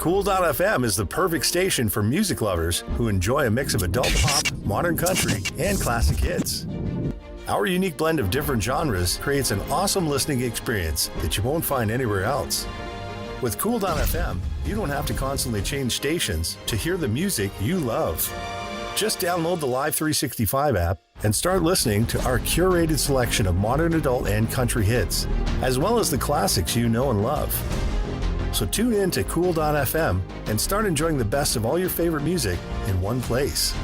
Cool.fm is the perfect station for music lovers who enjoy a mix of adult pop, modern country, and classic hits. Our unique blend of different genres creates an awesome listening experience that you won't find anywhere else. With Cool.fm, you don't have to constantly change stations to hear the music you love. Just download the Live 365 app and start listening to our curated selection of modern adult and country hits, as well as the classics you know and love. So tune in to Cool.fm and start enjoying the best of all your favorite music in one place.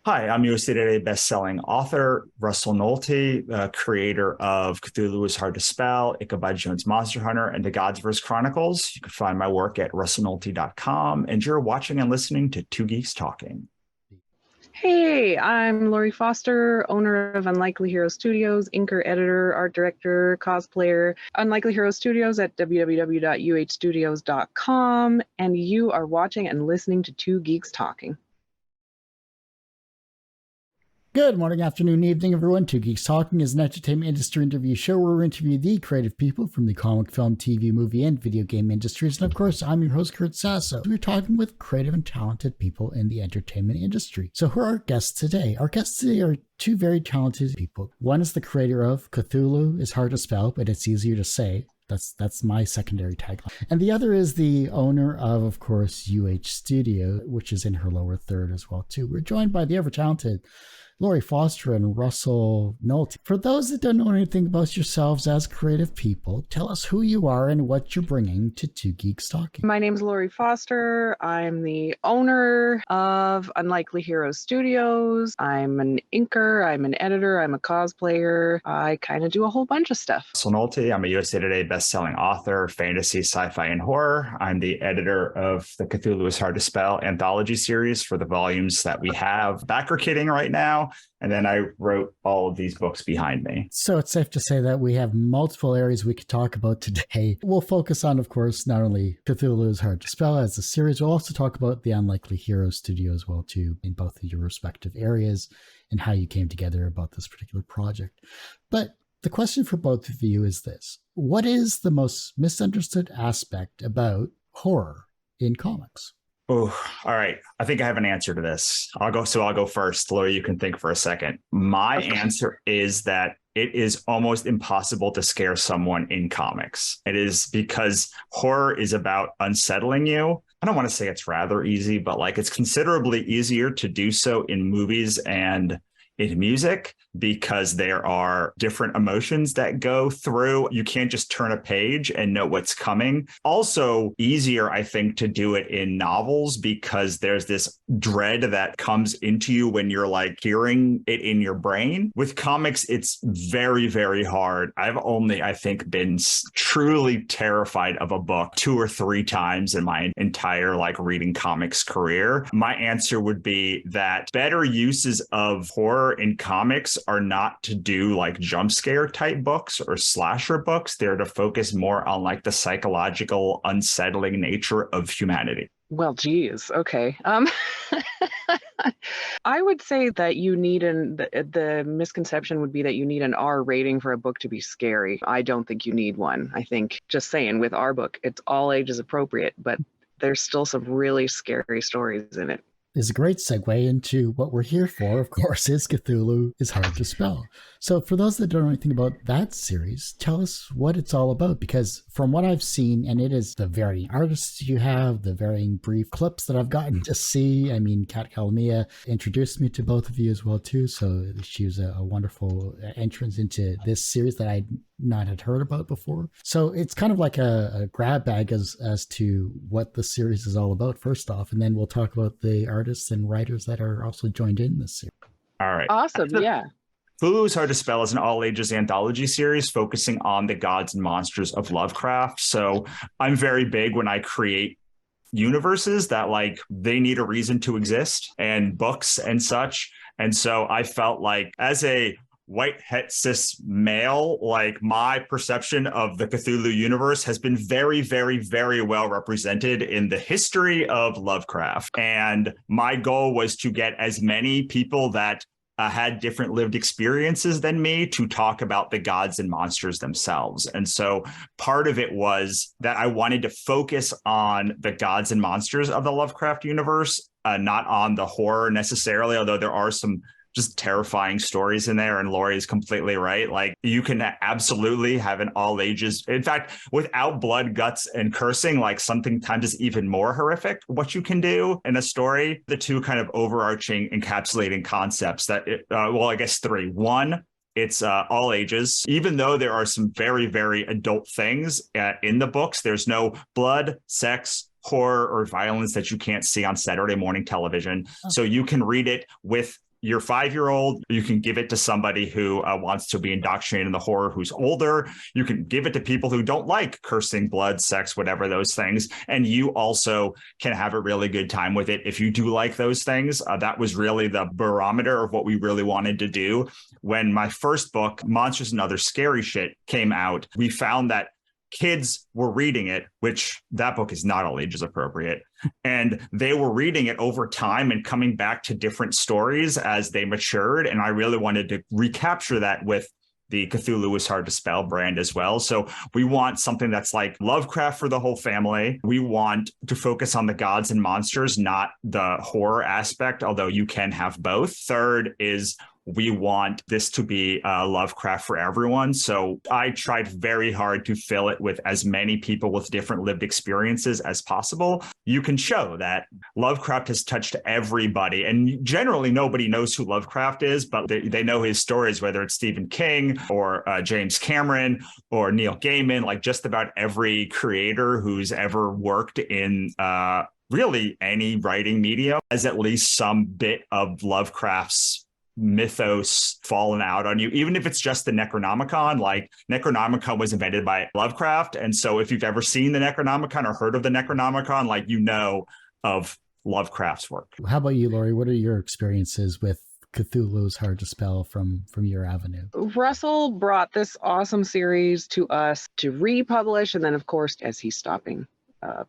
Hi, I'm USA Today best-selling author Russell Nolte, creator of Cthulhu is Hard to Spell, Ichabod Jones Monster Hunter, and the Godsverse Chronicles. You can find my work at russellnolte.com, and you're watching and listening to Two Geeks Talking. Hey, I'm Lori Foster, owner of Unlikely Hero Studios, inker, editor, art director, cosplayer, Unlikely Hero Studios at www.uhstudios.com, and you are watching and listening to Two Geeks Talking. Good morning, afternoon, evening, everyone. Two Geeks Talking is an entertainment industry interview show where we interview the creative people from the comic, film, TV, movie, and video game industries. And of course, I'm your host, Kurt Sasso. We're talking with creative and talented people in the entertainment industry. So who are our guests today? Our guests today are two very talented people. One is the creator of Cthulhu is Hard to Spell, but it's easier to say. That's my secondary tagline. And the other is the owner of course, Studio, which is in her lower third as well, too. We're joined by the ever-talented Lori Foster and Russell Nolte. For those that don't know anything about yourselves as creative people, tell us who you are and what you're bringing to Two Geeks Talking. My name is Lori Foster. I'm the owner of Unlikely Hero Studios. I'm an inker, I'm an editor, I'm a cosplayer. I kind of do a whole bunch of stuff. Russell Nolte, I'm a USA Today best-selling author, fantasy, sci-fi, and horror. I'm the editor of the Cthulhu is Hard to Spell anthology series for the volumes that we have backer kitting right now. And then I wrote all of these books behind me. So it's safe to say that we have multiple areas we could talk about today. We'll focus on, of course, not only Cthulhu is Hard to Spell as a series, we'll also talk about the Unlikely Hero Studio as well, too, in both of your respective areas and how you came together about this particular project. But the question for both of you is this. What is the most misunderstood aspect about horror in comics? Oh, all right. I think I have an answer to this. I'll go first. Lori, you can think for a second. My answer is that it is almost impossible to scare someone in comics. It is because horror is about unsettling you. I don't want to say it's rather easy, but it's considerably easier to do so in movies and in music because there are different emotions that go through. You can't just turn a page and know what's coming. Also easier, I think, to do it in novels because there's this dread that comes into you when you're hearing it in your brain. With comics, it's very, very hard. I've only, I think, been truly terrified of a book 2 or 3 times in my entire reading comics career. My answer would be that better uses of horror in comics are not to do jump scare type books or slasher books. They're to focus more on the psychological unsettling nature of humanity. Well, geez. Okay. I would say that you need the misconception would be that you need an R rating for a book to be scary. I don't think you need one. I think, just saying, with our book, it's all ages appropriate, but there's still some really scary stories in it. Is a great segue into what we're here for, of course, is Cthulhu is Hard to Spell. So for those that don't know anything about that series, tell us what it's all about, because from what I've seen, and it is the varying artists you have, the varying brief clips that I've gotten to see. I mean, Kat Kalamia introduced me to both of you as well, too. So she was a wonderful entrance into this series that I'd not had heard about before. So it's kind of like a grab bag as to what the series is all about, first off, and then we'll talk about the artists and writers that are also joined in this series. All right. Awesome. Yeah. Cthulhu is Hard to Spell is an all-ages anthology series focusing on the gods and monsters of Lovecraft. So I'm very big when I create universes that they need a reason to exist, and books and such. And so I felt as a white het cis male, my perception of the Cthulhu universe has been very, very, very well represented in the history of Lovecraft. And my goal was to get as many people that had different lived experiences than me to talk about the gods and monsters themselves. And so part of it was that I wanted to focus on the gods and monsters of the Lovecraft universe, not on the horror necessarily, although there are some just terrifying stories in there. And Lori is completely right. Like, you can absolutely have an all ages. In fact, without blood, guts, and cursing, like, sometimes is even more horrific what you can do in a story. The two kind of overarching encapsulating concepts that, I guess three. One, it's all ages. Even though there are some very, very adult things in the books, there's no blood, sex, horror, or violence that you can't see on Saturday morning television. So you can read it with your 5-year-old. You can give it to somebody who wants to be indoctrinated in the horror who's older. You can give it to people who don't like cursing, blood, sex, whatever those things. And you also can have a really good time with it if you do like those things. That was really the barometer of what we really wanted to do. When my first book, Monsters and Other Scary Shit, came out, we found that kids were reading it, which that book is not all ages appropriate. And they were reading it over time and coming back to different stories as they matured. And I really wanted to recapture that with the Cthulhu is Hard to Spell brand as well. So we want something that's like Lovecraft for the whole family. We want to focus on the gods and monsters, not the horror aspect, although you can have both. Third is we want this to be Lovecraft for everyone. So I tried very hard to fill it with as many people with different lived experiences as possible. You can show that Lovecraft has touched everybody. And generally, nobody knows who Lovecraft is, but they know his stories, whether it's Stephen King or James Cameron or Neil Gaiman, like just about every creator who's ever worked in really any writing medium has at least some bit of Lovecraft's mythos fallen out on you, even if it's just the Necronomicon. Like, Necronomicon was invented by Lovecraft, and so if you've ever seen the Necronomicon or heard of the Necronomicon, like, you know of Lovecraft's work. How about you, Lori? What are your experiences with Cthulhu's Hard to Spell from your avenue? Russell brought this awesome series to us to republish, and then of course as he's stopping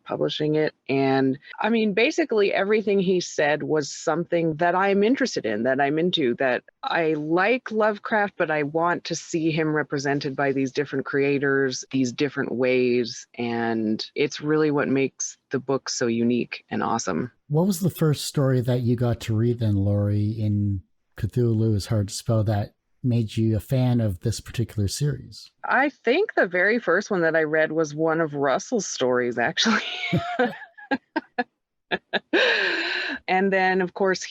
publishing it. And I mean, basically everything he said was something that I'm interested in, that I'm into, that I like Lovecraft, but I want to see him represented by these different creators, these different ways. And it's really what makes the book so unique and awesome. What was the first story that you got to read then, Lori, in Cthulhu is Hard to Spell that made you a fan of this particular series? I think the very first one that I read was one of Russell's stories, actually. And then, of course,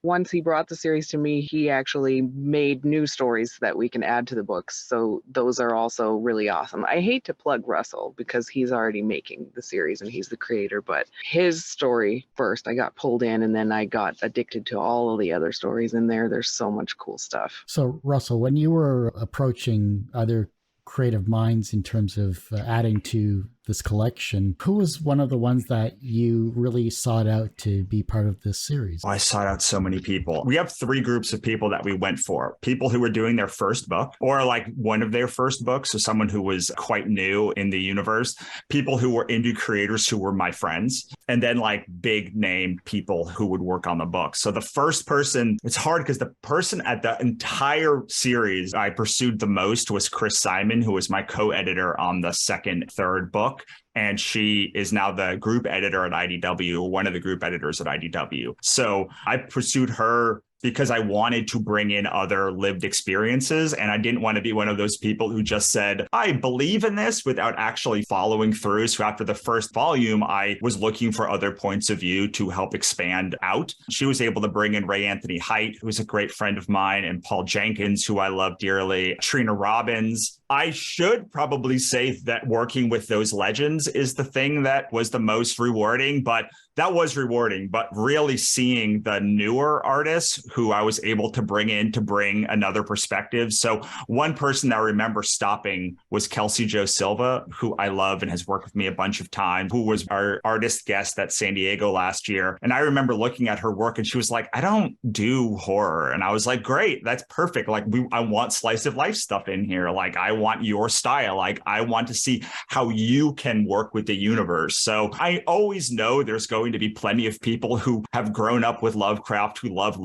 once he brought the series to me, he actually made new stories that we can add to the books. So those are also really awesome. I hate to plug Russell because he's already making the series and he's the creator, but his story first, I got pulled in and then I got addicted to all of the other stories in there. There's so much cool stuff. So Russell, when you were approaching other creative minds in terms of adding to this collection, who was one of the ones that you really sought out to be part of this series? I sought out so many people. We have 3 groups of people that we went for. People who were doing their first book or like one of their first books, so someone who was quite new in the universe, people who were indie creators who were my friends, and then like big name people who would work on the book. So the first person, it's hard because the person at the entire series I pursued the most was Chris Simon, who was my co-editor on the second, third book. And she is now the group editor at IDW, one of the group editors at IDW. So I pursued her because I wanted to bring in other lived experiences. And I didn't want to be one of those people who just said, I believe in this without actually following through. So after the first volume, I was looking for other points of view to help expand out. She was able to bring in Ray Anthony Height, who's a great friend of mine, and Paul Jenkins, who I love dearly, Trina Robbins. I should probably say that working with those legends is the thing that was the most rewarding, but that was rewarding. But really seeing the newer artists who I was able to bring in to bring another perspective. So one person that I remember stopping was Kelsey Jo Silva, who I love and has worked with me a bunch of times, who was our artist guest at San Diego last year. And I remember looking at her work and she was like, I don't do horror. And I was like, great, that's perfect. Like I want slice of life stuff in here. Like I want your style. Like I want to see how you can work with the universe. So I always know there's going going to be plenty of people who have grown up with Lovecraft, who love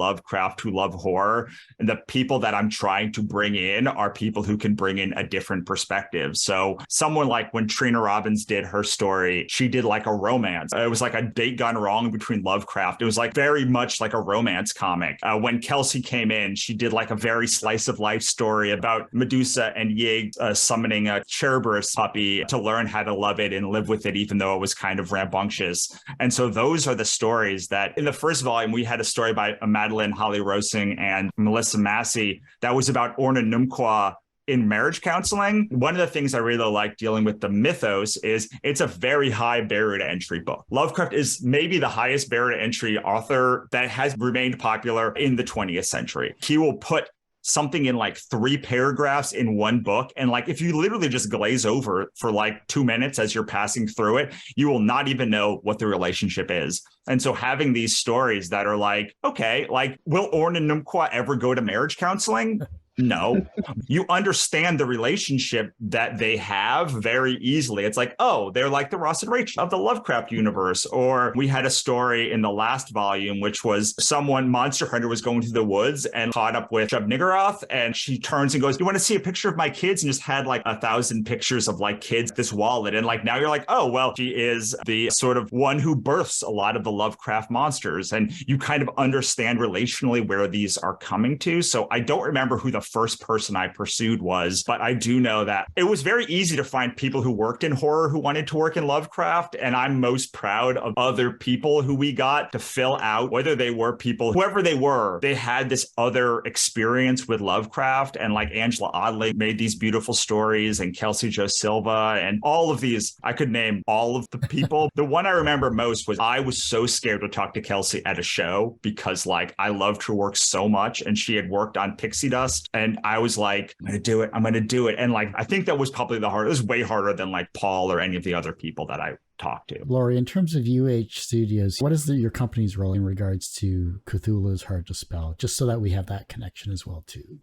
horror. And the people that I'm trying to bring in are people who can bring in a different perspective. So someone like when Trina Robbins did her story, she did like a romance. It was like a date gone wrong between Lovecraft. It was like very much like a romance comic. When Kelsey came in, she did like a very slice of life story about Medusa and Yig summoning a Cerberus puppy to learn how to love it and live with it, even though it was kind of rambunctious. And so those are the stories that in the first volume, we had a story by Madeline Holly Rosing and Melissa Massey that was about Orna Numqua in marriage counseling. One of the things I really like dealing with the mythos is it's a very high barrier to entry book. Lovecraft is maybe the highest barrier to entry author that has remained popular in the 20th century. He will put something in like 3 paragraphs in one book. And like, if you literally just glaze over for like 2 minutes as you're passing through it, you will not even know what the relationship is. And so having these stories that are like, okay, like, will Orna Numqua ever go to marriage counseling? No, you understand the relationship that they have very easily. It's like, oh, they're like the Ross and Rachel of the Lovecraft universe. Or we had a story in the last volume, which was someone, Monster Hunter, was going through the woods and caught up with Shub Niggurath. And she turns and goes, do you want to see a picture of my kids? And just had like 1,000 pictures of like kids, this wallet. And like, now you're like, oh, well, she is the sort of one who births a lot of the Lovecraft monsters. And you kind of understand relationally where these are coming to. So I don't remember who the first person I pursued was, but I do know that it was very easy to find people who worked in horror who wanted to work in Lovecraft. And I'm most proud of other people who we got to fill out, whether they were people, whoever they were, they had this other experience with Lovecraft. And like Angela Audley made these beautiful stories, and Kelsey Jo Silva, and all of these, I could name all of the people. The one I remember most was I was so scared to talk to Kelsey at a show because like I loved her work so much, and she had worked on Pixie Dust. And I was like, I'm going to do it. And like, I think that was probably the hardest. It was way harder than like Paul or any of the other people that I talked to. Laurie, in terms of UH Studios, what is your company's role in regards to Cthulhu's Hard to Spell? Just so that we have that connection as well, too.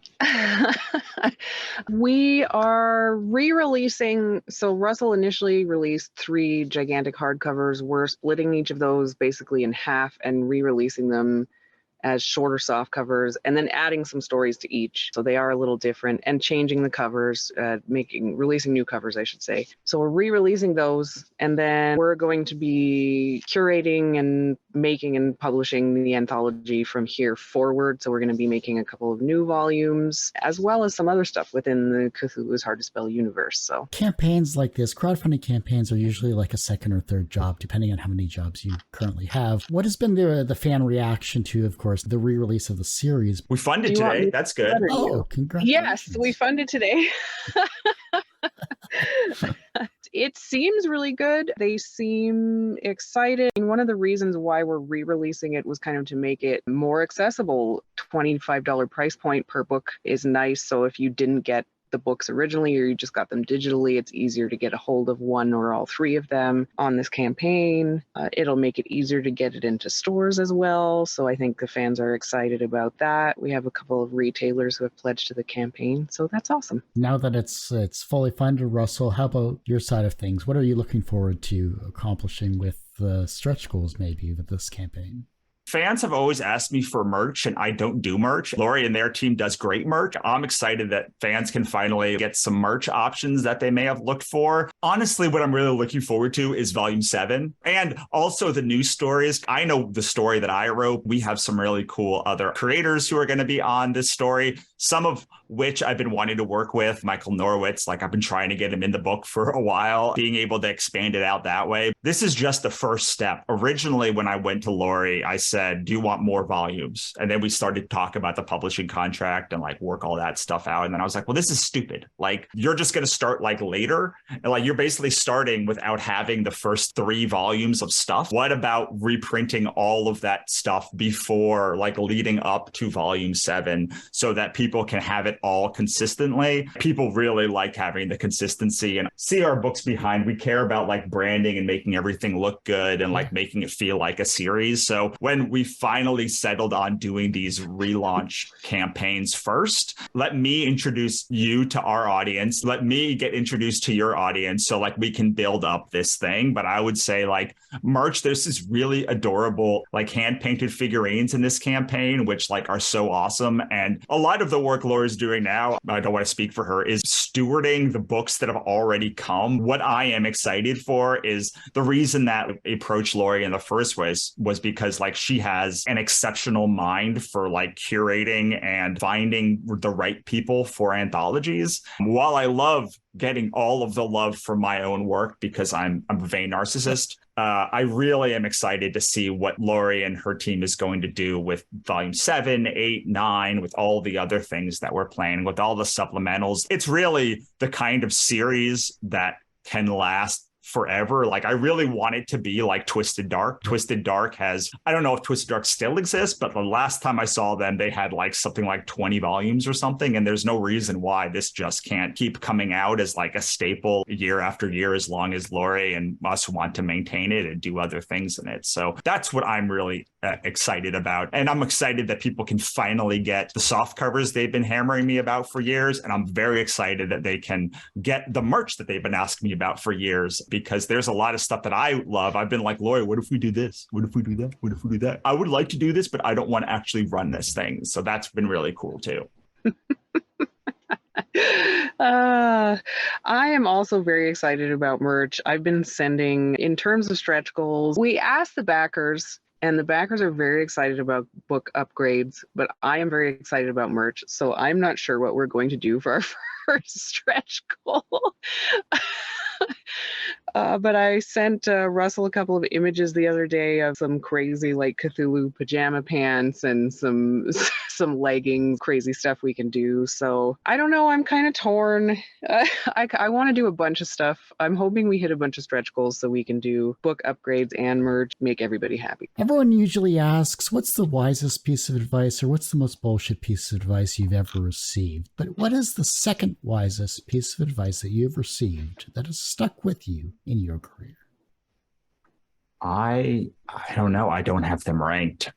We are re-releasing. So Russell initially released 3 gigantic hardcovers. We're splitting each of those basically in half and re-releasing them as shorter soft covers, and then adding some stories to each. So they are a little different, and changing the covers, releasing new covers, I should say. So we're re-releasing those, and then we're going to be curating and making and publishing the anthology from here forward. So we're going to be making a couple of new volumes, as well as some other stuff within the Cthulhu's Hard to Spell universe. So campaigns like this, crowdfunding campaigns, are usually like a second or third job, depending on how many jobs you currently have. What has been the fan reaction to, of course, the re-release of the series? We funded today. That's good. Oh, congratulations. Yes, we funded today. It seems really good. They seem excited. And one of the reasons why we're re-releasing it was kind of to make it more accessible. $25 price point per book is nice. So if you didn't get the books originally, or you just got them digitally, it's easier to get a hold of one or all 3 of them on this campaign. It'll make it easier to get it into stores as well. So I think the fans are excited about that. We have a couple of retailers who have pledged to the campaign. So that's awesome. Now that it's fully funded, Russell, how about your side of things? What are you looking forward to accomplishing with the stretch goals maybe with this campaign? Fans have always asked me for merch, and I don't do merch. Lori and their team does great merch. I'm excited that fans can finally get some merch options that they may have looked for. Honestly, what I'm really looking forward to is Volume 7, and also the new stories. I know the story that I wrote. We have some really cool other creators who are going to be on this story, some of which I've been wanting to work with. Michael Norwitz, like I've been trying to get him in the book for a while, being able to expand it out that way. This is just the first step. Originally, when I went to Lori, I said, do you want more volumes? And then we started to talk about the publishing contract and like work all that stuff out. And then I was like, well, this is stupid. Like, you're just going to start like later. And like, you're basically starting without having the first 3 volumes of stuff. What about reprinting all of that stuff before, like leading up to Volume 7, so that people can have it it all consistently. People really like having the consistency and see our books behind. We care about like branding and making everything look good and like making it feel like a series. So when we finally settled on doing these relaunch campaigns first, let me introduce you to our audience. Let me get introduced to your audience so like we can build up this thing. But I would say like merch, there's this really adorable like hand painted figurines in this campaign, which like are so awesome. And a lot of the work Laura's doing now, I don't want to speak for her, is stewarding the books that have already come. What I am excited for is the reason that I approached Lori in the first place was because like she has an exceptional mind for like curating and finding the right people for anthologies. While I love getting all of the love for my own work because I'm a vain narcissist, I really am excited to see what Lori and her team is going to do with volume 7, 8, 9, with all the other things that we're planning, with all the supplementals. It's really the kind of series that can last forever. Like I really want it to be like Twisted Dark. Twisted Dark has, I don't know if Twisted Dark still exists, but the last time I saw them, they had like something like 20 volumes or something. And there's no reason why this just can't keep coming out as like a staple year after year, as long as Lori and us want to maintain it and do other things in it. So that's what I'm really excited about. And I'm excited that people can finally get the soft covers they've been hammering me about for years. And I'm very excited that they can get the merch that they've been asking me about for years, because there's a lot of stuff that I love. I've been like, Lori, what if we do this? What if we do that? What if we do that? I would like to do this, but I don't want to actually run this thing. So that's been really cool too. I am also very excited about merch. I've been sending, in terms of stretch goals, we asked the backers, and the backers are very excited about book upgrades, but I am very excited about merch. So I'm not sure what we're going to do for our first stretch goal. But I sent Russell a couple of images the other day of some crazy like Cthulhu pajama pants and some leggings, crazy stuff we can do. So I don't know. I'm kind of torn. I want to do a bunch of stuff. I'm hoping we hit a bunch of stretch goals so we can do book upgrades and merch, make everybody happy. Everyone usually asks, what's the wisest piece of advice or what's the most bullshit piece of advice you've ever received? But what is the second wisest piece of advice that you've received that has stuck with you in your career? I don't know. I don't have them ranked.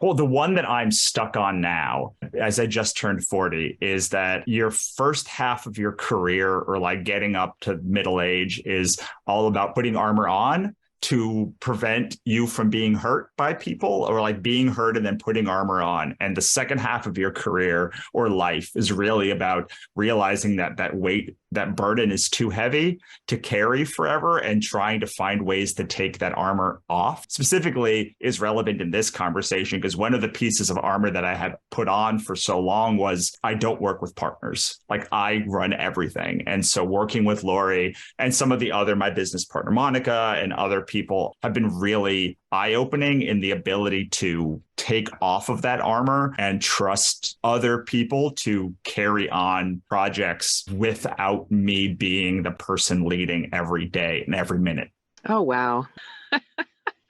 Well, the one that I'm stuck on now, as I just turned 40, is that your first half of your career, or like getting up to middle age, is all about putting armor on to prevent you from being hurt by people, or like being hurt and then putting armor on. And the second half of your career or life is really about realizing that that weight, that burden is too heavy to carry forever, and trying to find ways to take that armor off. Specifically is relevant in this conversation because one of the pieces of armor that I had put on for so long was I don't work with partners. Like I run everything. And so working with Lori and some of the other, my business partner, Monica, and other people have been really eye-opening in the ability to take off of that armor and trust other people to carry on projects without me being the person leading every day and every minute. Oh, wow.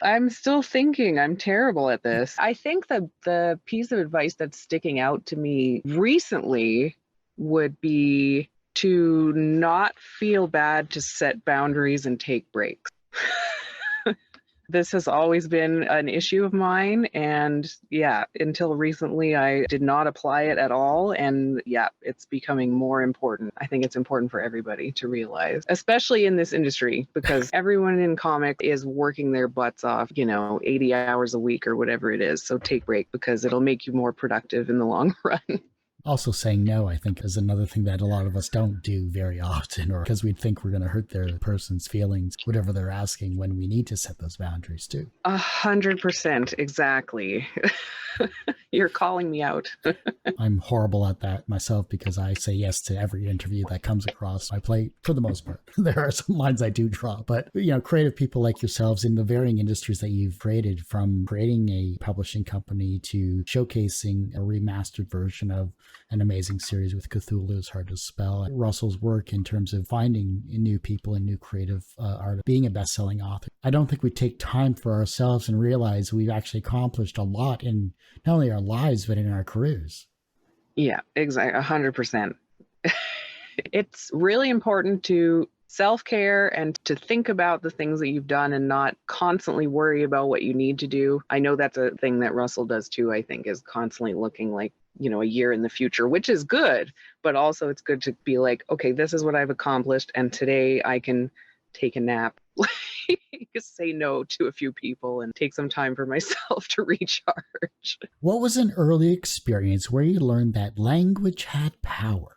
I'm still thinking. I'm terrible at this. I think the piece of advice that's sticking out to me recently would be to not feel bad to set boundaries and take breaks. This has always been an issue of mine. And yeah, until recently, I did not apply it at all. And yeah, it's becoming more important. I think it's important for everybody to realize, especially in this industry, because everyone in comic is working their butts off, 80 hours a week or whatever it is. So take a break, because it'll make you more productive in the long run. Also saying no, I think, is another thing that a lot of us don't do very often, or because we think we're going to hurt their person's feelings, whatever they're asking, when we need to set those boundaries too. 100%. Exactly. You're calling me out. I'm horrible at that myself because I say yes to every interview that comes across my plate for the most part. There are some lines I do draw, but creative people like yourselves in the varying industries that you've created, from creating a publishing company to showcasing a remastered version of an amazing series with Cthulhu is hard to spell. Russell's work in terms of finding new people and new creative art, being a best-selling author. I don't think we take time for ourselves and realize we've actually accomplished a lot in not only our lives, but in our careers. Yeah, exactly. 100%. It's really important to self-care and to think about the things that you've done and not constantly worry about what you need to do. I know that's a thing that Russell does too, I think, is constantly looking like, a year in the future, which is good, but also it's good to be like, okay, this is what I've accomplished, and today I can take a nap. Say no to a few people and take some time for myself to recharge. What was an early experience where you learned that language had power?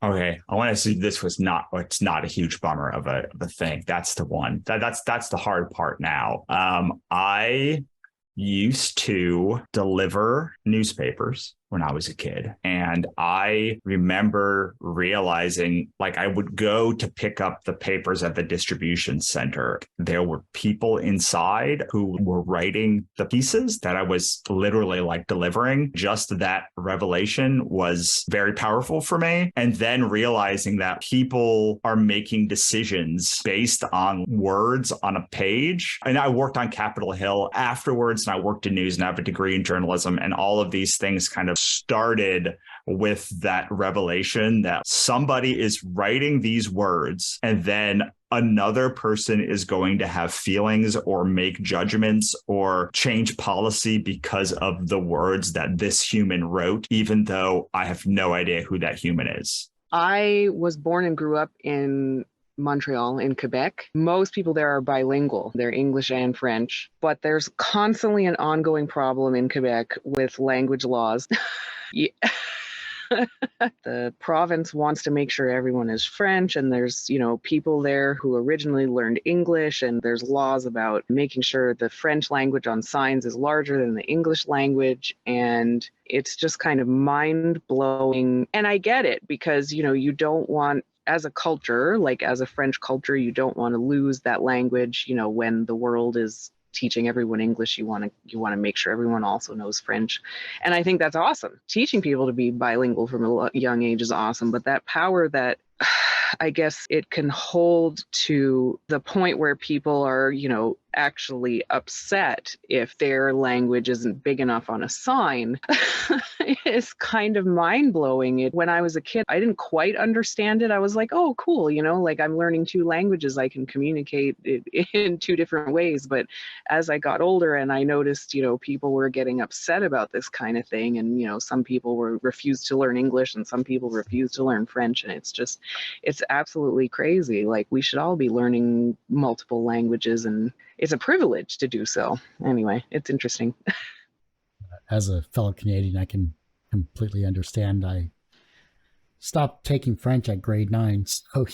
Okay, I want to see it's not a huge bummer of a thing. That's the one. That's the hard part now. I used to deliver newspapers when I was a kid. And I remember realizing, like, I would go to pick up the papers at the distribution center. There were people inside who were writing the pieces that I was literally like delivering. Just that revelation was very powerful for me. And then realizing that people are making decisions based on words on a page. And I worked on Capitol Hill afterwards, and I worked in news and I have a degree in journalism, and all of these things kind of started with that revelation that somebody is writing these words and then another person is going to have feelings or make judgments or change policy because of the words that this human wrote, even though I have no idea who that human is. I was born and grew up in Montreal in Quebec. Most people there are bilingual. They're English and French, but there's constantly an ongoing problem in Quebec with language laws. Yeah. The province wants to make sure everyone is French, and there's, people there who originally learned English, and there's laws about making sure the French language on signs is larger than the English language, and it's just kind of mind-blowing. And I get it, because, you don't want, as a culture, like as a French culture, you don't want to lose that language, when the world is teaching everyone English, you want to make sure everyone also knows French. And I think that's awesome. Teaching people to be bilingual from a young age is awesome, but that power that I guess it can hold to the point where people are, actually upset if their language isn't big enough on a sign is kind of mind-blowing. When I was a kid, I didn't quite understand it. I was like, oh, cool, like I'm learning two languages. I can communicate it in two different ways. But as I got older and I noticed, people were getting upset about this kind of thing. And, some people refused to learn English and some people refused to learn French. And it's absolutely crazy. Like, we should all be learning multiple languages, and it's a privilege to do so. Anyway, it's interesting. As a fellow Canadian, I can completely understand. I stopped taking French at grade 9. So,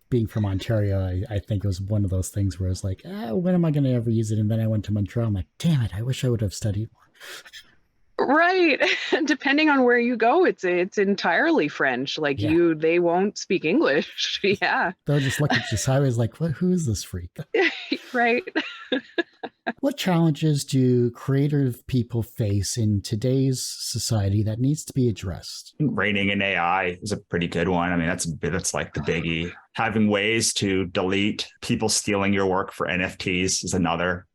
being from Ontario, I think it was one of those things where it's like, when am I going to ever use it? And then I went to Montreal. I'm like, damn it, I wish I would have studied more. Right. Depending on where you go, it's entirely French. Like, they won't speak English. Yeah. They'll just look at you sideways like, who is this freak? Right. What challenges do creative people face in today's society that needs to be addressed? Rating in AI is a pretty good one. I mean, that's like the biggie. Having ways to delete people stealing your work for NFTs is another,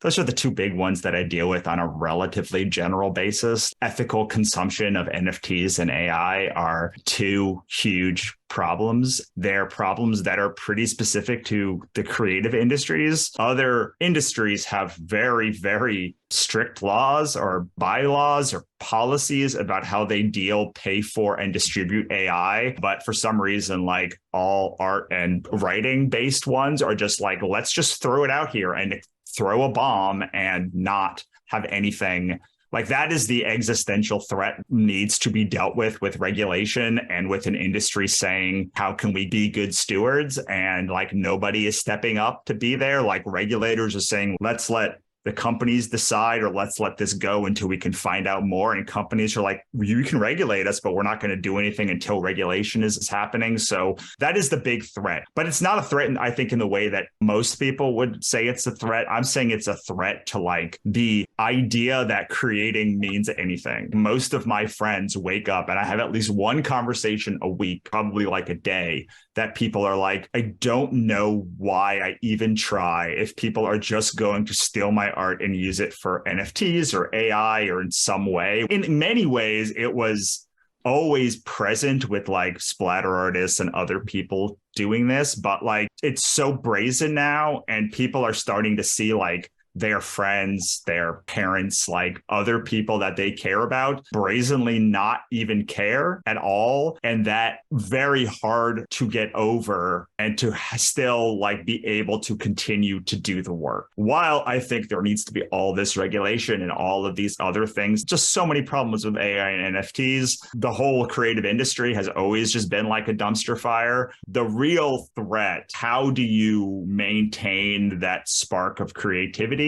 those are the two big ones that I deal with on a relatively general basis. Ethical consumption of NFTs and AI are two huge problems. They're problems that are pretty specific to the creative industries. Other industries have very, very strict laws or bylaws or policies about how they pay for, and distribute AI. But for some reason, like, all art and writing based ones are just like, let's just throw it out here and throw a bomb and not have anything. Like, that is the existential threat needs to be dealt with regulation and with an industry saying, how can we be good stewards? And like, nobody is stepping up to be there. Like, regulators are saying, let's let the companies decide, or let's let this go until we can find out more. And companies are like, you can regulate us, but we're not going to do anything until regulation is happening. So that is the big threat. But it's not a threat, I think, in the way that most people would say it's a threat. I'm saying it's a threat to like the idea that creating means anything. Most of my friends wake up and I have at least one conversation a week, probably like a day, that people are like, I don't know why I even try if people are just going to steal my art and use it for NFTs or AI or in some way. In many ways, it was always present with like splatter artists and other people doing this, but like it's so brazen now, and people are starting to see like their friends, their parents, like other people that they care about brazenly not even care at all. And that very hard to get over and to still like be able to continue to do the work. While I think there needs to be all this regulation and all of these other things, just so many problems with AI and NFTs. The whole creative industry has always just been like a dumpster fire. The real threat, how do you maintain that spark of creativity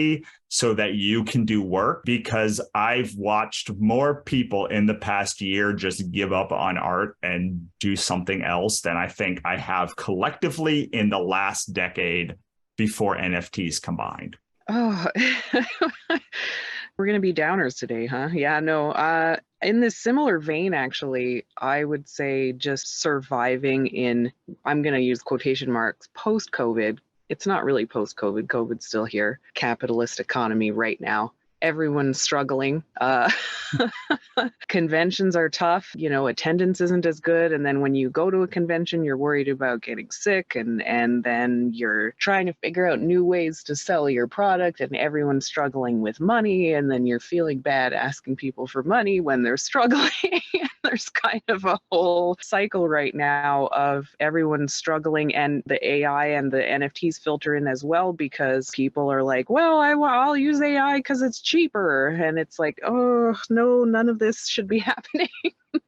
so that you can do work? Because I've watched more people in the past year just give up on art and do something else than I think I have collectively in the last decade before NFTs combined. Oh, we're going to be downers today, huh? Yeah, no. In this similar vein, actually, I would say just surviving in, I'm going to use quotation marks, post-COVID. It's not really post-COVID. COVID's still here. Capitalist economy right now. Everyone's struggling. Conventions are tough. You know, attendance isn't as good. And then when you go to a convention, you're worried about getting sick. And then you're trying to figure out new ways to sell your product. And everyone's struggling with money. And then you're feeling bad asking people for money when they're struggling. There's kind of a whole cycle right now of everyone struggling, and the AI and the NFTs filter in as well, because people are like, well, I'll use AI because it's cheaper. And it's like, oh, no, none of this should be happening.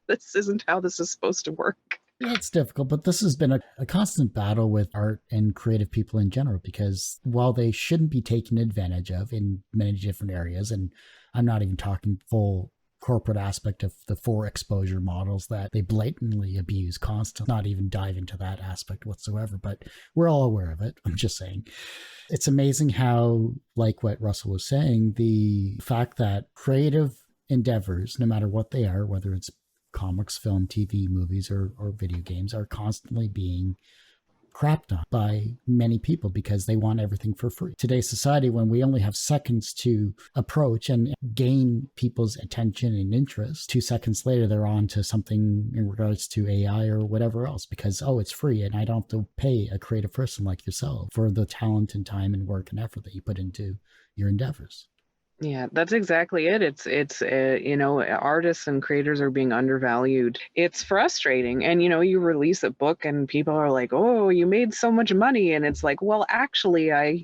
This isn't how this is supposed to work. Yeah, it's difficult, but this has been a constant battle with art and creative people in general, because while they shouldn't be taken advantage of in many different areas, and I'm not even talking full corporate aspect of the for exposure models that they blatantly abuse constantly, not even dive into that aspect whatsoever, but we're all aware of it. I'm just saying. It's amazing how, like what Russell was saying, the fact that creative endeavors, no matter what they are, whether it's comics, film, TV, movies, or video games, are constantly being crapped on by many people because they want everything for free. Today's society, when we only have seconds to approach and gain people's attention and interest, 2 seconds later, they're on to something in regards to AI or whatever else because, oh, it's free and I don't have to pay a creative person like yourself for the talent and time and work and effort that you put into your endeavors. Yeah, that's exactly it. It's you know, artists and creators are being undervalued. It's frustrating. And, you know, you release a book and people are like, oh, you made so much money. And it's like, well, actually, I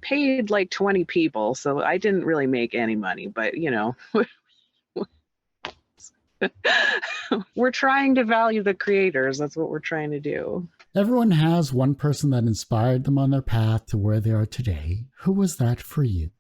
paid like 20 people. So I didn't really make any money. But, you know, we're trying to value the creators. That's what we're trying to do. Everyone has one person that inspired them on their path to where they are today. Who was that for you?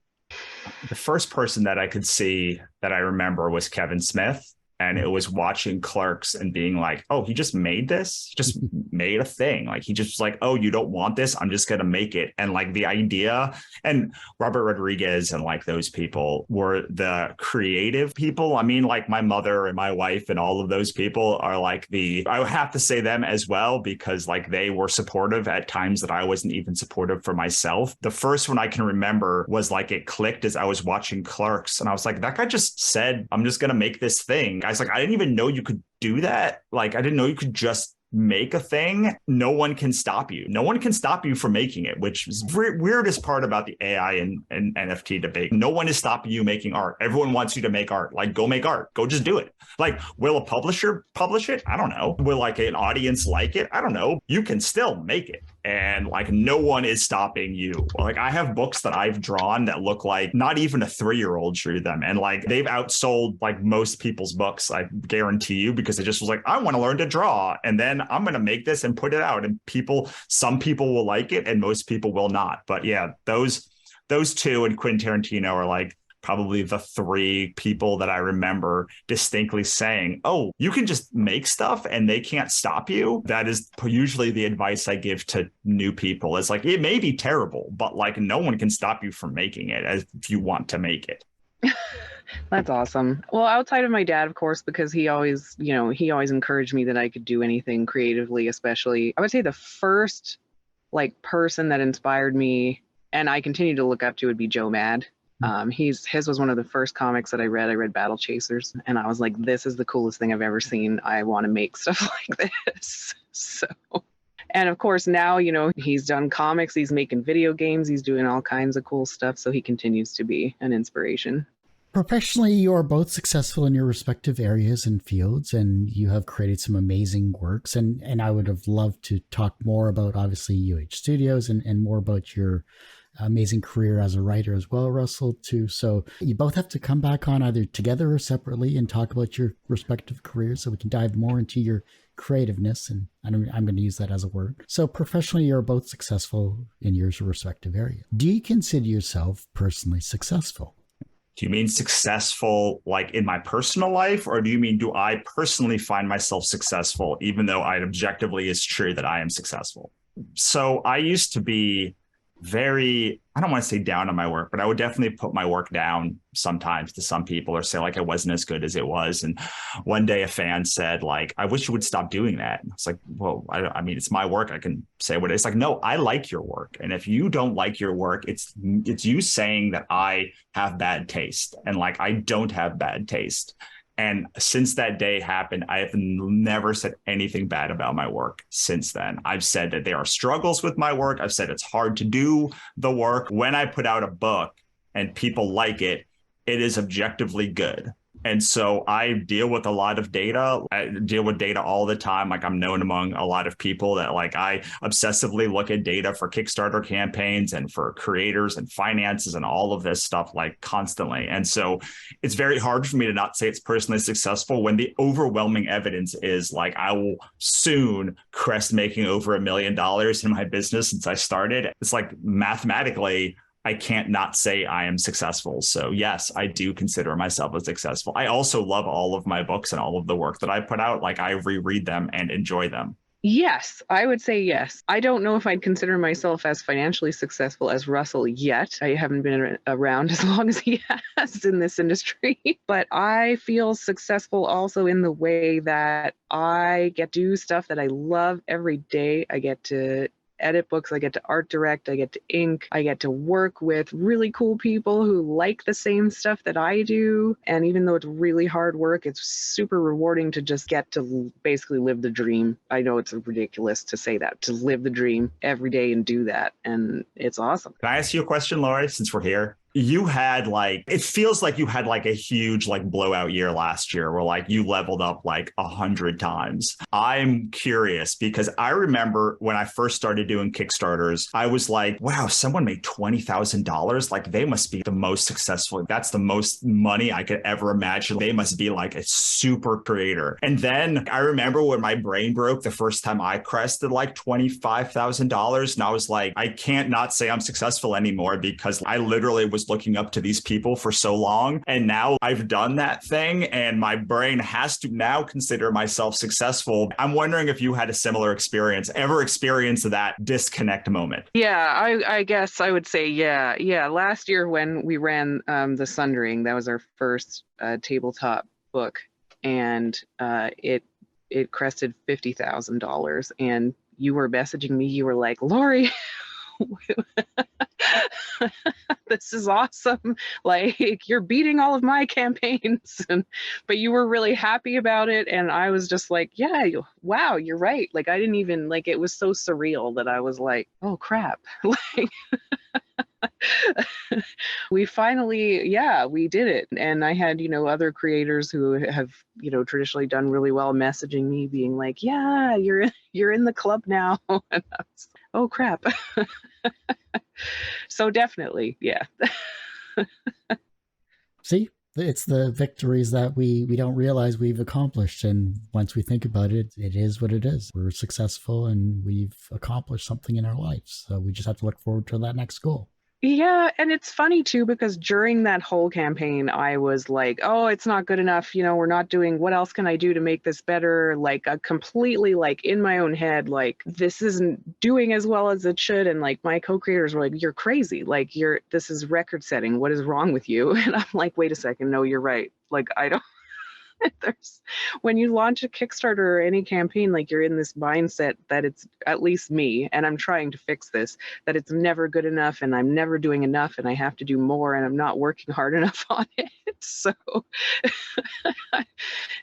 The first person that I could see that I remember was Kevin Smith. And it was watching Clerks and being like, oh, he just made this, just made a thing. Like he just was like, oh, you don't want this? I'm just going to make it. And like the idea, and Robert Rodriguez and like those people were the creative people. I mean, like my mother and my wife and all of those people are like I would have to say them as well, because like they were supportive at times that I wasn't even supportive for myself. The first one I can remember was like it clicked as I was watching Clerks. And I was like, that guy just said, I'm just going to make this thing. I was like, I didn't even know you could do that. Like, I didn't know you could just make a thing. No one can stop you. No one can stop you from making it, which is the weirdest part about the AI and NFT debate. No one is stopping you making art. Everyone wants you to make art. Like, go make art. Go just do it. Like, will a publisher publish it? I don't know. Will like an audience like it? I don't know. You can still make it. And like, no one is stopping you. Like, I have books that I've drawn that look like not even a 3-year-old drew them. And like, they've outsold like most people's books, I guarantee you, because it just was like, I want to learn to draw. And then I'm going to make this and put it out. And some people will like it and most people will not. But yeah, those two and Quentin Tarantino are like probably the 3 people that I remember distinctly saying, oh, you can just make stuff and they can't stop you. That is usually the advice I give to new people. It's like, it may be terrible, but like no one can stop you from making it if you want to make it. That's awesome. Well, outside of my dad, of course, because he always, he always encouraged me that I could do anything creatively, especially, I would say the first like person that inspired me and I continue to look up to would be Joe Mad. His was one of the first comics that I read. I read Battle Chasers, and I was like, this is the coolest thing I've ever seen. I want to make stuff like this. So, and of course now, he's done comics, he's making video games, he's doing all kinds of cool stuff. So he continues to be an inspiration. Professionally, you are both successful in your respective areas and fields, and you have created some amazing works. And I would have loved to talk more about, obviously, UH Studios and more about your amazing career as a writer as well, Russell, too. So you both have to come back on either together or separately and talk about your respective careers so we can dive more into your creativeness. And I'm going to use that as a word. So professionally, you're both successful in your respective area. Do you consider yourself personally successful? Do you mean successful like in my personal life, or do you mean do I personally find myself successful, even though it objectively is true that I am successful? So I used to be very, I don't want to say down on my work, but I would definitely put my work down sometimes to some people or say like it wasn't as good as it was. And one day a fan said like, I wish you would stop doing that. And it's like, well, I mean, it's my work. I can say what it's like. No, I like your work. And if you don't like your work, it's you saying that I have bad taste, and like, I don't have bad taste. And since that day happened, I have never said anything bad about my work since then. I've said that there are struggles with my work. I've said it's hard to do the work. When I put out a book and people like it, it is objectively good. And so I deal with a lot of data. I deal with data all the time. Like I'm known among a lot of people that like I obsessively look at data for Kickstarter campaigns and for creators and finances and all of this stuff like constantly. And so it's very hard for me to not say it's personally successful when the overwhelming evidence is like I will soon crest making over $1 million in my business since I started. It's like mathematically, I can't not say I am successful. So yes, I do consider myself as successful. I also love all of my books and all of the work that I put out. Like I reread them and enjoy them. Yes, I would say yes. I don't know if I'd consider myself as financially successful as Russell yet. I haven't been around as long as he has in this industry, but I feel successful also in the way that I get to do stuff that I love every day. I get to edit books, I get to art direct, I get to ink, I get to work with really cool people who like the same stuff that I do. And even though it's really hard work, it's super rewarding to just get to basically live the dream. I know it's ridiculous to say that, to live the dream every day and do that. And it's awesome. Can I ask you a question, Lori, since we're here? You had like, it feels like you had like a huge like blowout year last year where like you leveled up like 100 times. I'm curious because I remember when I first started doing Kickstarters, I was like, wow, someone made $20,000. Like they must be the most successful. That's the most money I could ever imagine. They must be like a super creator. And then I remember when my brain broke the first time I crested like $25,000. And I was like, I can't not say I'm successful anymore because I literally was looking up to these people for so long. And now I've done that thing and my brain has to now consider myself successful. I'm wondering if you had a similar experience, ever experienced that disconnect moment. Yeah, I guess I would say, yeah. Last year when we ran The Sundering, that was our first tabletop book, and it crested $50,000. And you were messaging me, you were like, Lori, this is awesome, like you're beating all of my campaigns, but you were really happy about it. And I was just like, yeah, wow, you're right. Like I didn't even, like, it was so surreal that I was like, oh crap. Like we finally, we did it. And I had, other creators who have, traditionally done really well messaging me being like, yeah, you're in the club now. And I was, oh crap. So definitely, yeah. See, it's the victories that we don't realize we've accomplished. And once we think about it, it is what it is. We're successful and we've accomplished something in our lives. So we just have to look forward to that next goal. Yeah, and it's funny too, because during that whole campaign, I was like, oh, it's not good enough. We're not doing, what else can I do to make this better? Like, completely like in my own head, like this isn't doing as well as it should. And like my co-creators were like, you're crazy. Like this is record setting. What is wrong with you? And I'm like, wait a second. No, you're right. Like, I don't. There's, when you launch a Kickstarter or any campaign, like you're in this mindset that it's, at least me, and I'm trying to fix this, that it's never good enough and I'm never doing enough and I have to do more and I'm not working hard enough on it. So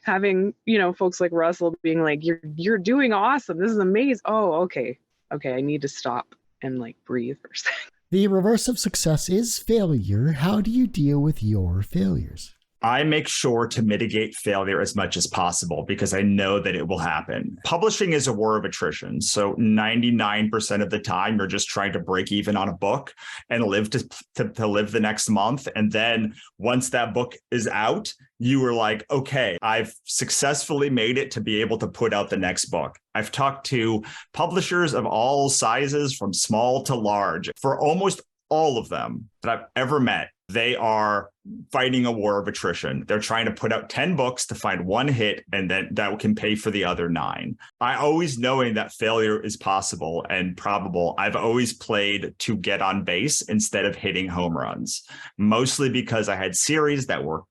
having, folks like Russell being like, you're doing awesome. This is amazing. Oh, okay. Okay. I need to stop and like breathe for a second. The reverse of success is failure. How do you deal with your failures? I make sure to mitigate failure as much as possible because I know that it will happen. Publishing is a war of attrition. So 99% of the time, you're just trying to break even on a book and live to live the next month. And then once that book is out, you were like, okay, I've successfully made it to be able to put out the next book. I've talked to publishers of all sizes, from small to large. For almost all of them that I've ever met, they are fighting a war of attrition. They're trying to put out 10 books to find one hit, and then that can pay for the other 9. I always, knowing that failure is possible and probable, I've always played to get on base instead of hitting home runs, mostly because I had series that were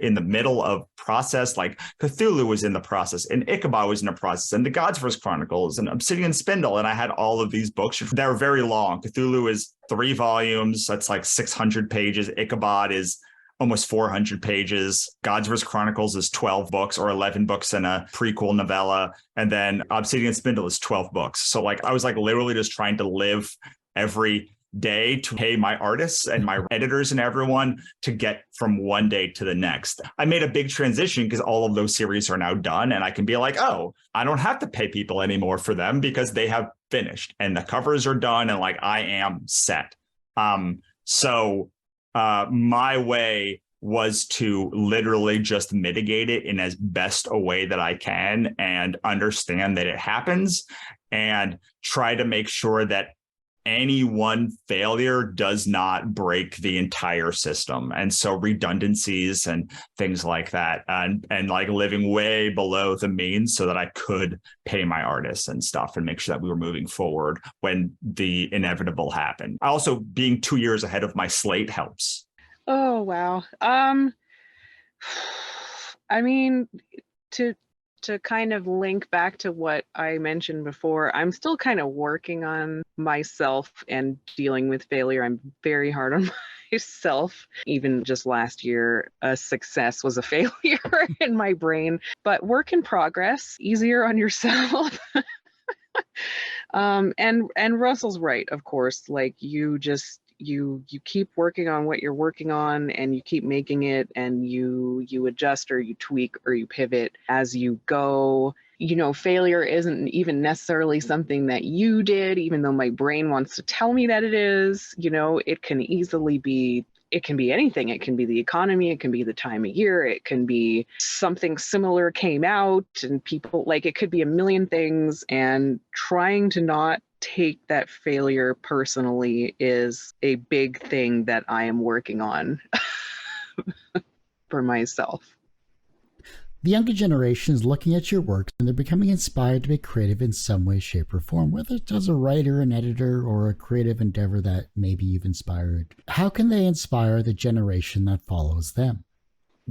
in the middle of process, like Cthulhu was in the process and Ichabod was in the process and the Gods vs. Chronicles and Obsidian Spindle. And I had all of these books that were very long. Cthulhu is 3 volumes. That's like 600 pages. Ichabod is almost 400 pages. Gods vs. Chronicles is 12 books or 11 books and a prequel novella. And then Obsidian Spindle is 12 books. So like, I was like literally just trying to live every day to pay my artists and my editors and everyone to get from one day to the next. I made a big transition because all of those series are now done, and I can be like, oh, I don't have to pay people anymore for them because they have finished and the covers are done and like I am set. So my way was to literally just mitigate it in as best a way that I can and understand that it happens and try to make sure that any one failure does not break the entire system. And so redundancies and things like that, and like living way below the means so that I could pay my artists and stuff and make sure that we were moving forward when the inevitable happened. Also, being 2 years ahead of my slate helps. Oh, wow. I mean, to kind of link back to what I mentioned before, I'm still kind of working on myself and dealing with failure. I'm very hard on myself. Even just last year, a success was a failure in my brain, but work in progress, easier on yourself. And Russell's right, of course, like you keep working on what you're working on and you keep making it, and you adjust or you tweak or you pivot as you go. Failure isn't even necessarily something that you did, even though my brain wants to tell me that it is. It can easily be, it can be anything. It can be the economy, it can be the time of year, it can be something similar came out and people, like, it could be a million things. And trying to not take that failure personally is a big thing that I am working on for myself. The younger generation is looking at your work and they're becoming inspired to be creative in some way, shape, or form, whether it's as a writer, an editor, or a creative endeavor that maybe you've inspired. How can they inspire the generation that follows them?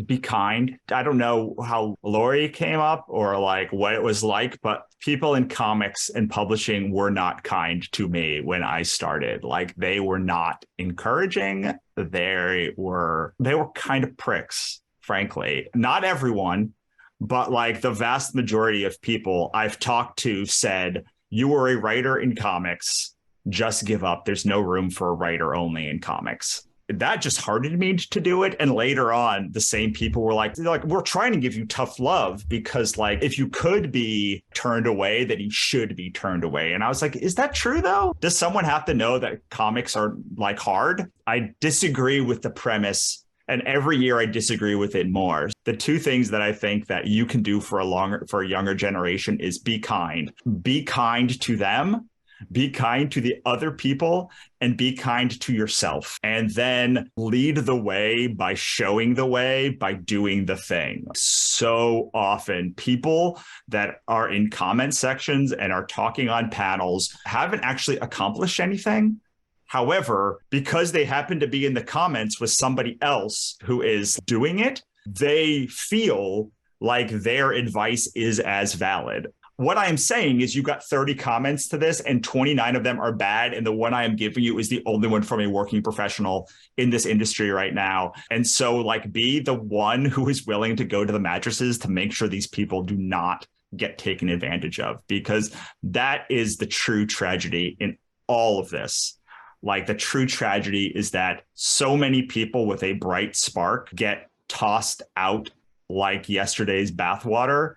Be kind. I don't know how Lori came up or like what it was like, but people in comics and publishing were not kind to me when I started. Like, they were not encouraging. They were kind of pricks, frankly. Not everyone, but like the vast majority of people I've talked to said, you were a writer in comics, just give up. There's no room for a writer only in comics. That just hardened me to do it. And later on, the same people were like, we're trying to give you tough love because, like, if you could be turned away, then you should be turned away. And I was like, is that true, though? Does someone have to know that comics are like hard? I disagree with the premise. And every year I disagree with it more. The two things that I think that you can do for a younger generation is be kind. Be kind to them, Be kind to the other people and be kind to yourself. And then lead the way by showing the way, by doing the thing. So often, people that are in comment sections and are talking on panels haven't actually accomplished anything. However, because they happen to be in the comments with somebody else who is doing it, they feel like their advice is as valid. What I am saying is you got 30 comments to this and 29 of them are bad. And the one I am giving you is the only one from a working professional in this industry right now. And so like be the one who is willing to go to the mattresses to make sure these people do not get taken advantage of, because that is the true tragedy in all of this. Like the true tragedy is that so many people with a bright spark get tossed out like yesterday's bathwater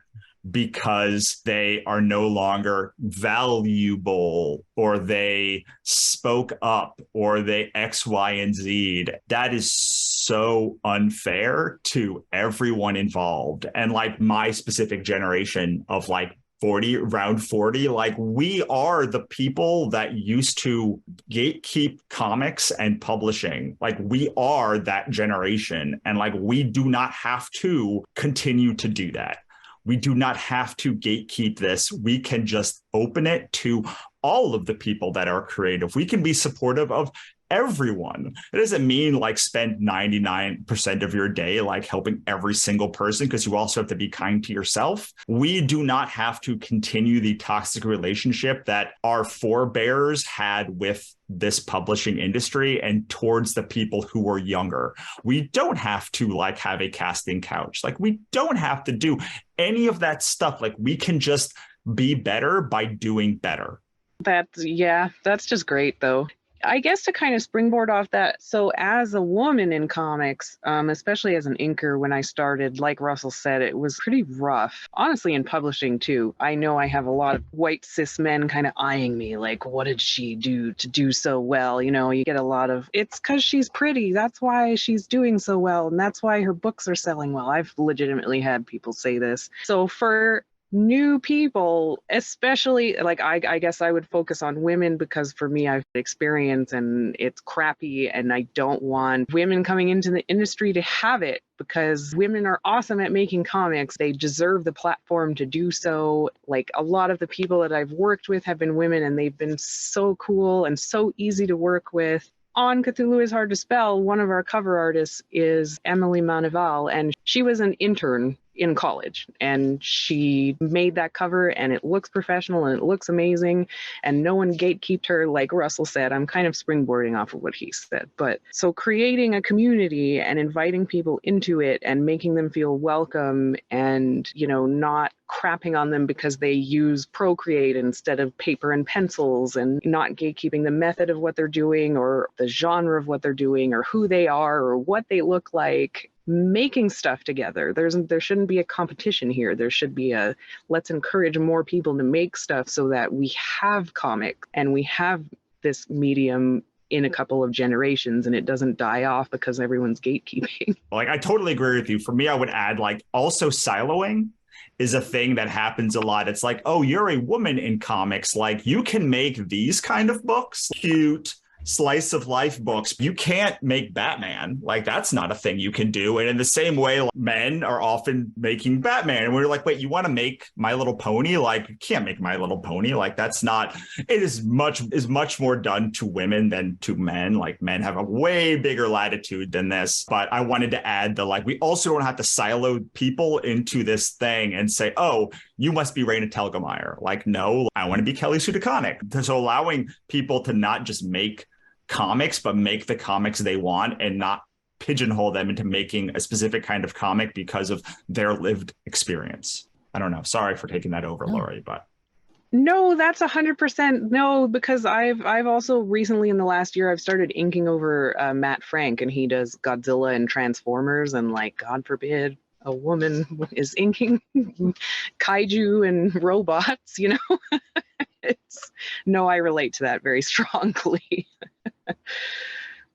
because they are no longer valuable, or they spoke up, or they X, Y, and Z. That is so unfair to everyone involved. And like my specific generation of like around 40, like we are the people that used to gatekeep comics and publishing. Like we are that generation. And like we do not have to continue to do that. We do not have to gatekeep this. We can just open it to all of the people that are creative. We can be supportive of everyone. It doesn't mean like spend 99% of your day like helping every single person, because you also have to be kind to yourself. We do not have to continue the toxic relationship that our forebears had with this publishing industry and towards the people who were younger. We don't have to like have a casting couch. Like we don't have to do any of that stuff. Like we can just be better by doing better. That's just great though. I guess to kind of springboard off that, so as a woman in comics, especially as an inker, when I started, like Russell said, it was pretty rough. Honestly, in publishing too. I know I have a lot of white cis men kind of eyeing me like, what did she do to do so well? You know, you get a lot of, it's because she's pretty. That's why she's doing so well. And that's why her books are selling well. I've legitimately had people say this. So for new people, especially like I guess I would focus on women, because for me I've experienced and it's crappy, and I don't want women coming into the industry to have it, because women are awesome at making comics. They deserve the platform to do so. Like a lot of the people that I've worked with have been women, and they've been so cool and so easy to work with. On Cthulhu is Hard to Spell, one of our cover artists is Emily Manival, and she was an intern in college, and she made that cover, and it looks professional and it looks amazing, and no one gatekeeped her. Like Russell said, I'm kind of springboarding off of what he said, but so creating a community and inviting people into it and making them feel welcome, and you know, not crapping on them because they use Procreate instead of paper and pencils, and not gatekeeping the method of what they're doing or the genre of what they're doing or who they are or what they look like. Making stuff together. There shouldn't be a competition here. There should be a, let's encourage more people to make stuff so that we have comics and we have this medium in a couple of generations and it doesn't die off because everyone's gatekeeping. Like, I totally agree with you. For me, I would add like also siloing is a thing that happens a lot. It's like, oh, you're a woman in comics. Like you can make these kind of books, cute slice of life books. You can't make Batman. Like that's not a thing you can do. And in the same way, like, men are often making Batman, and we're like, wait, you want to make My Little Pony? Like you can't make My Little Pony. Like that's not, it is much more done to women than to men. Like men have a way bigger latitude than this. But I wanted to add the, like, we also don't have to silo people into this thing and say, oh, you must be Raina Telgemeier. Like, no, I want to be Kelly Sue DeConnick. So allowing people to not just make comics, but make the comics they want and not pigeonhole them into making a specific kind of comic because of their lived experience. I don't know. Sorry for taking that over, Lori, but. No, that's 100% no, because I've also recently in the last year, I've started inking over Matt Frank, and he does Godzilla and Transformers, and like, God forbid, a woman is inking kaiju and robots, you know? I relate to that very strongly.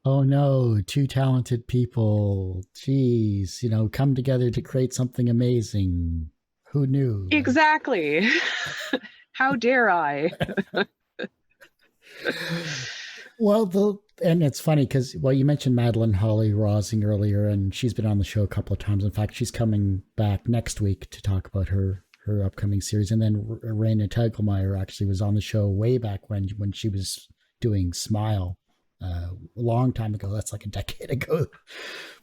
Oh no, two talented people, geez, come together to create something amazing. Who knew? Exactly. How dare I? Well, and it's funny because, well, you mentioned Madeline Holly Rosing earlier, and she's been on the show a couple of times. In fact, she's coming back next week to talk about her upcoming series. And then Raina Telgemeier actually was on the show way back when she was doing Smile a long time ago. That's like a decade ago.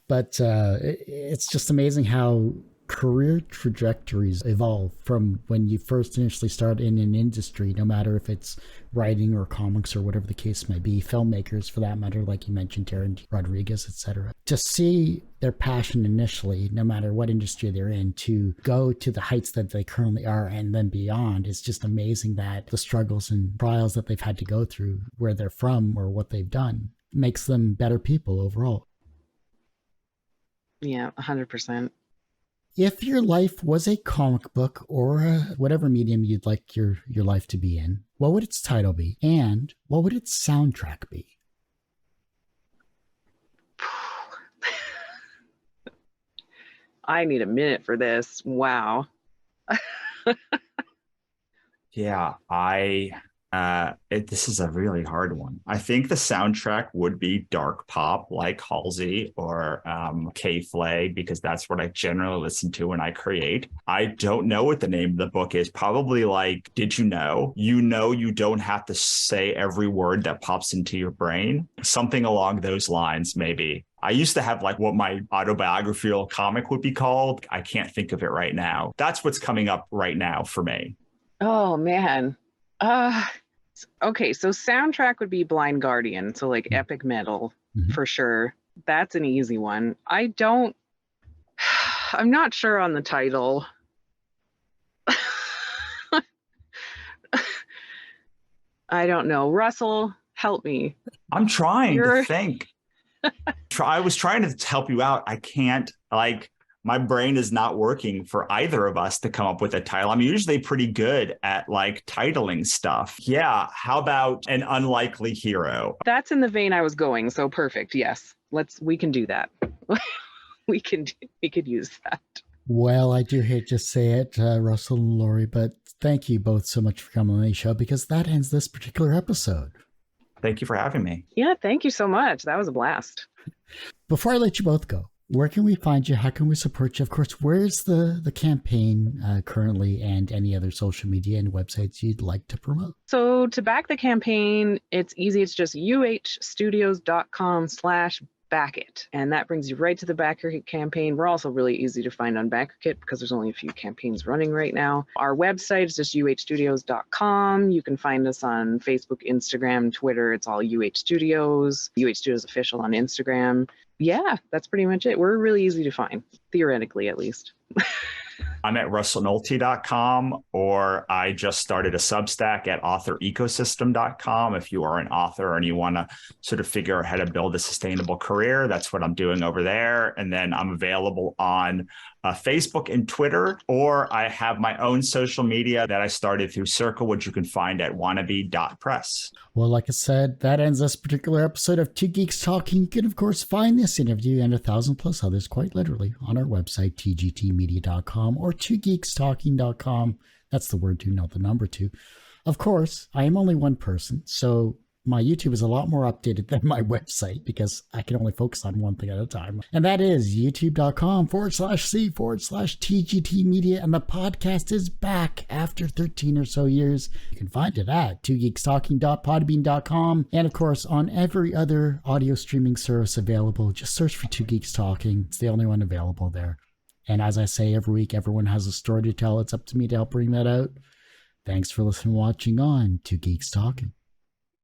But it's just amazing how career trajectories evolve from when you first initially start in an industry, no matter if it's writing or comics or whatever the case may be, filmmakers for that matter, like you mentioned, Darren Rodriguez, etc. To see their passion initially, no matter what industry they're in, to go to the heights that they currently are and then beyond, is just amazing that the struggles and trials that they've had to go through, where they're from or what they've done, makes them better people overall. Yeah, 100%. If your life was a comic book or whatever medium you'd like your life to be in, what would its title be? And what would its soundtrack be? I need a minute for this. Wow. Yeah, this is a really hard one. I think the soundtrack would be dark pop like Halsey or K-Flay, because that's what I generally listen to when I create. I don't know what the name of the book is. Probably like, Did You Know? You don't have to say every word that pops into your brain. Something along those lines, maybe. I used to have like what my autobiographical comic would be called. I can't think of it right now. That's what's coming up right now for me. Oh, man. Okay, so soundtrack would be Blind Guardian, so like epic metal for sure. That's an easy one. I'm not sure on the title. I don't know. Russell, help me. I'm trying to think. I was trying to help you out. I can't, my brain is not working for either of us to come up with a title. I'm usually pretty good at like titling stuff. Yeah. How about An Unlikely Hero? That's in the vein I was going. So perfect. Yes. We can do that. we could use that. Well, I do hate to say it, Russell and Lori, but thank you both so much for coming on the show, because that ends this particular episode. Thank you for having me. Yeah. Thank you so much. That was a blast. Before I let you both go, where can we find you? How can we support you? Of course, where's the campaign currently, and any other social media and websites you'd like to promote? So to back the campaign, it's easy. It's just uhstudios.com/backit. And that brings you right to the BackerKit campaign. We're also really easy to find on BackerKit because there's only a few campaigns running right now. Our website is just uhstudios.com. You can find us on Facebook, Instagram, Twitter. It's all UH Studios, UH Studios Official on Instagram. Yeah, that's pretty much it. We're really easy to find, theoretically at least. I'm at russellnolte.com, or I just started a Substack at authorecosystem.com. If you are an author and you want to sort of figure out how to build a sustainable career, that's what I'm doing over there. And then I'm available on Facebook and Twitter, or I have my own social media that I started through Circle, which you can find at wannabe.press. Well, like I said, that ends this particular episode of Two Geeks Talking. You can, of course, find this interview and 1,000 plus others, quite literally, on our website, tgtmedia.com or twogeekstalking.com. That's the word two, not the number two. Of course, I am only one person, so my YouTube is a lot more updated than my website because I can only focus on one thing at a time. And that is youtube.com/C/TGT Media. And the podcast is back after 13 or so years. You can find it at twogeekstalking.podbean.com. And of course, on every other audio streaming service available, just search for Two Geeks Talking. It's the only one available there. And as I say every week, everyone has a story to tell. It's up to me to help bring that out. Thanks for listening and watching on Two Geeks Talking.